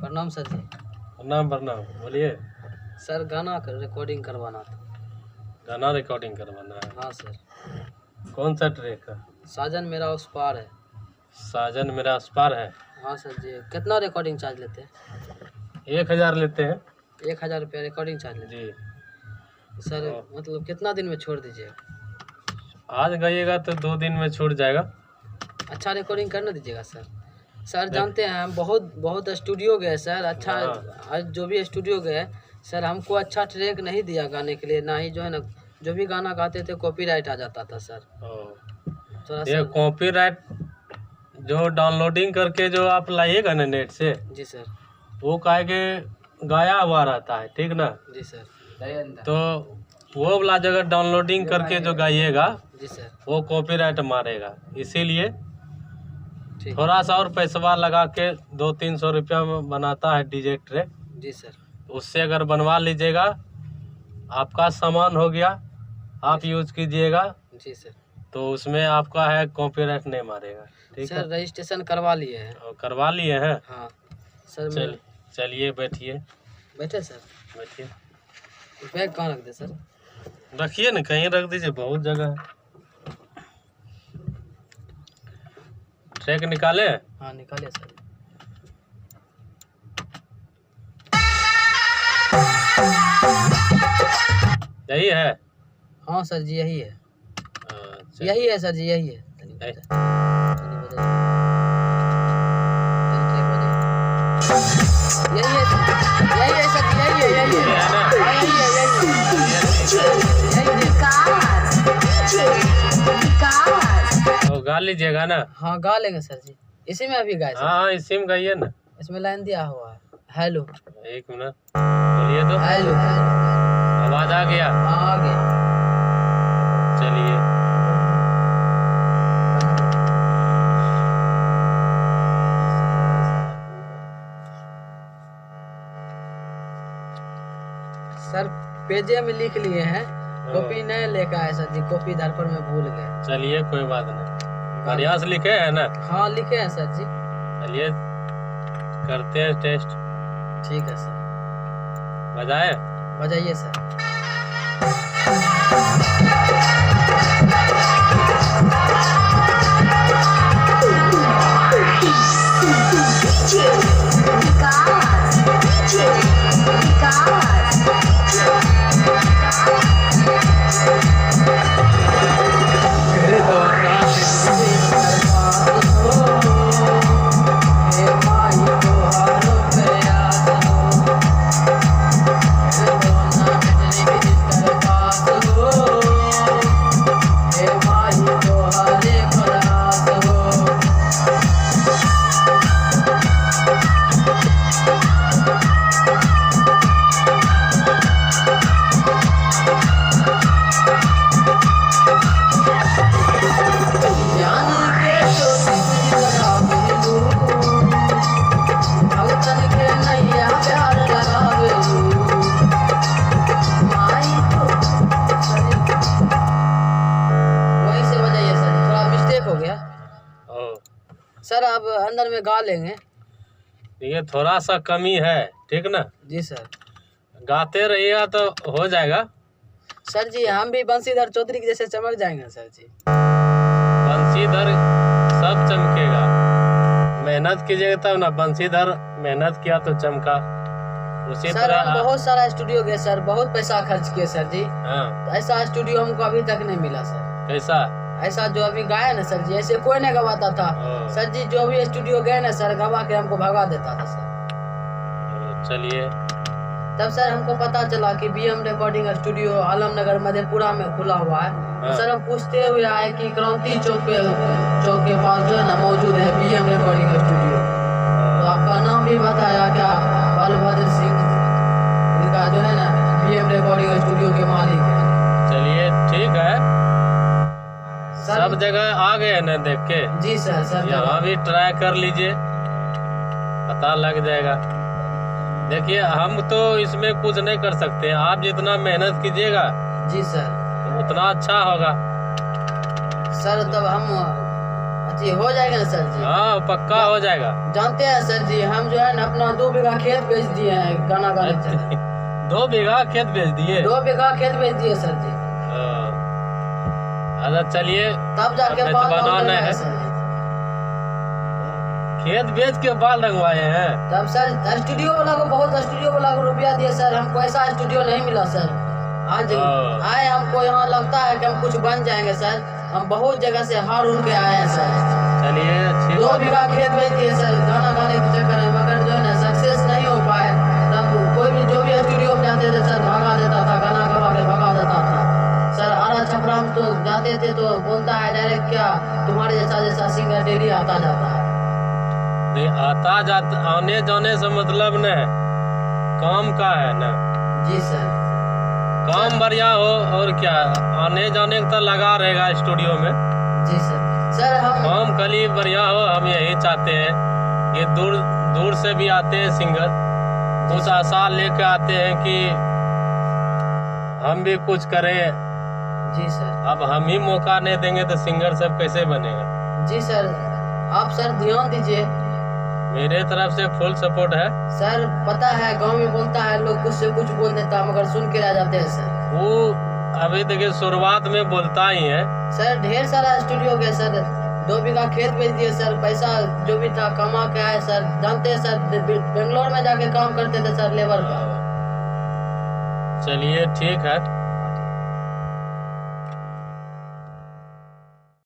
प्रणाम सर जी। प्रणाम प्रणाम, बोलिए। सर गाना रिकॉर्डिंग करवाना था। गाना रिकॉर्डिंग करवाना है? हाँ सर। कौन सा ट्रैक है? साजन मेरा उस पार है। साजन मेरा उस पार है। हाँ सर जी। कितना रिकॉर्डिंग चार्ज लेते हैं? 1000 लेते हैं। 1000 रुपया रिकॉर्डिंग चार्ज लेते जी। हैं सर। मतलब कितना दिन में छोड़ दीजिएगा? आज गाइएगा तो 2 दिन में छूट जाएगा। अच्छा रिकॉर्डिंग करने दीजिएगा सर। सर जानते हैं हम बहुत स्टूडियो गए सर। अच्छा आज जो भी स्टूडियो गए सर, हमको अच्छा ट्रैक नहीं दिया गाने के लिए। ना ही जो है ना, जो भी गाना गाते थे कॉपीराइट आ जाता था सर। थोड़ा ये कॉपीराइट जो डाउनलोडिंग करके जो आप लाइएगा ना नेट से, जी सर, वो काहे के गाया हुआ रहता है, ठीक ना? जी सर। तो वो वाला जगह डाउनलोडिंग करके जो गाइएगा जी सर, वो कॉपीराइट मारेगा। इसीलिए ठीक। थोड़ा सा और पैसा लगा के 200-300 रुपया में बनाता है डीजे ट्रैक। जी सर। उससे अगर बनवा लीजिएगा, आपका सामान हो गया, आप यूज कीजिएगा, जी सर। तो उसमें आपका है कॉपीराइट नहीं मारेगा। ठीक है सर रजिस्ट्रेशन करवा लिए हैं। और करवा लिए हैं? हाँ सर। चलिए बैठिए। बैठे सर। बैठिए। बैग कहाँ रख दे सर? रखिए ना, कहीं रख दीजिए, बहुत जगह है। ट्रैक निकाले? हाँ निकालिए सर। यही है? हाँ सर जी यही है। अच्छा। यही है सर जी, यही है। यही है सर जी, यही है, तो गा लीजिएगा ना? हाँ गा लेंगे सर जी। इसी में अभी गाए सर। हाँ इसी में गाइए ना। इसमें लाइन दिया हुआ है, हेलो। 1 मिनट बोलिए तो। हेलो। आवाज आ गया? हाँ आ गया। चलिए। सर पेजे में लिख लिए हैं, कॉपी नहीं लेकर आए सर जी। कॉपी घर पर में भूल गए। चलिए कोई बात नहीं, बढ़िया से लिखे है ना? हाँ लिखे हैं सर जी। चलिए करते हैं टेस्ट। ठीक है सर। बजाए? बजाइए सर। सर अब अंदर में गा लेंगे। ये थोड़ा सा कमी है, ठीक ना? जी सर। गाते रहिएगा तो हो जाएगा। सर जी हम भी बंशीधर चौधरी के जैसे चमक जाएंगे सर जी। बंशीधर सब चमकेगा, मेहनत कीजिएगा तब ना। बंशीधर मेहनत किया तो चमका। उसी सर तरह हम बहुत सारा स्टूडियो गए सर, बहुत पैसा खर्च किए सर जी। हाँ। तो ऐसा स्टूडियो हमको अभी तक नहीं मिला सर। कैसा? ऐसा जो अभी गाया ना सर जी, ऐसे कोई नहीं गवाता था सर जी। जो भी स्टूडियो गए ना सर, गवा के हमको भगा देता था सर। चलिए। तब सर हमको पता चला कि BM recording studio Alamnagar Madhepura में खुला हुआ है। हाँ। सर हम पूछते हुए आए कि क्रांति चौक के पास जो है ना मौजूद है BM रिकॉर्डिंग स्टूडियो। तो आपका नाम भी बताया क्या? बलभद्र सिंह, इनका जो है ना BM रिकॉर्डिंग स्टूडियो के मालिक है। चलिए ठीक है, सब जगह आ गए ना देख के? जी सर। सर यहाँ भी ट्राई कर लीजिए, पता लग जाएगा। देखिए हम तो इसमें कुछ नहीं कर सकते, आप जितना मेहनत कीजिएगा जी सर तो उतना अच्छा होगा। सर तब हम जी हो जाएगा ना सर जी। हाँ पक्का हो जाएगा। जानते हैं सर जी, हम जो है ना अपना 2 बीघा खेत बेच दिए हैं गाना गाने के। 2 बीघा खेत बेच दिए? 2 बीघा खेत बेच दिए सर जी। अच्छा चलिए, तब जाके बाल बनाना है। सर जी। खेत बेच के बाल रंगवाए हैं? तब सर स्टूडियो वाला को रुपया दिए सर, हमको ऐसा स्टूडियो नहीं मिला सर। आज आए हमको यहाँ लगता है कि हम कुछ बन जाएंगे सर। हम बहुत जगह से हार उड़ के आए हैं सर। चलिए अच्छी 2 बीघा खेत बेच दिए सर गाना गाने के चक्कर में, मगर जो है ना सक्सेस नहीं हो पाए। तब कोई भी जो भी स्टूडियो में जाते थे सर भगा देता था, गाना गवा के भगा देता था सर। आरा छपरा में तो जाते थे तो बोलता है डायरेक्ट, क्या तुम्हारे जैसा सिंगर डेली आता जाता है। नहीं आता जाता, आने जाने से मतलब न है, काम का है ना। जी सर। काम बढ़िया हो और क्या, आने जाने का तो लगा रहेगा स्टूडियो में। जी सर हम काम खाली बढ़िया हो, हम यही चाहते हैं। ये दूर दूर से भी आते हैं सिंगर, कुछ आशा लेके आते हैं कि हम भी कुछ करें। जी सर। अब हम ही मौका नहीं देंगे तो सिंगर सब कैसे बनेगा। जी सर आप सर ध्यान दीजिए। मेरे तरफ से फुल सपोर्ट है सर। पता है गांव में बोलता है लोग, कुछ से कुछ बोल देता मगर सुन के रह जाते हैं सर। वो अभी देखिए शुरुआत में बोलता ही है सर। ढेर सारा स्टूडियो गए सर, 2 बीघा खेत बेच दिए सर, पैसा जो भी था कमा के आए सर। जानते हैं सर बेंगलोर में जाके काम करते थे सर लेबर का। चलिए ठीक है।